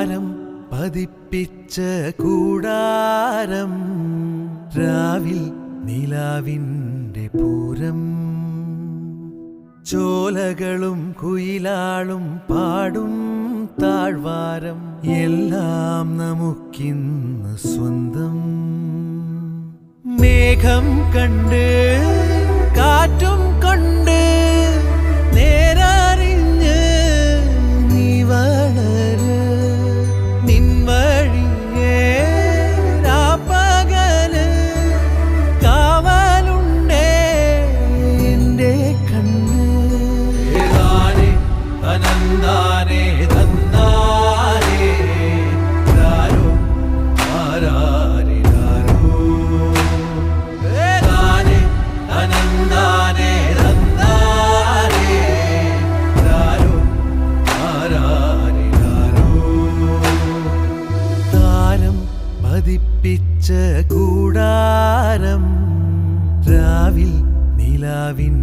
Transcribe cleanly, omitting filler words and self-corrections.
താരം പതിപ്പിച്ച കൂടാരം രാവിൽ നിലാവിൻ്റെ പൂരം ചോലകളും കുയിലാളും പാടും താഴ്വാരം എല്ലാം നമുക്കിന്ന് സ്വന്തം മേഘം കണ്ട് കാറ്റും കൊണ്ട് നേരറിഞ്ഞ് നീ വളര് നിൻ വഴിയേ രാപ്പകല് കാവലുണ്ടേ എൻ്റെ കണ്ണ് ഏതാനേ അനന്താനേ തന്നാനേ രാരോ ആരാരേ രാരോ ഏതാനേ അനന്താനേ തന്നാനേ രാരോ ആരാരേ രാരോ താരം പതിപ്പിച്ച കൂടാരം രാവിൽ നിലാവിൻ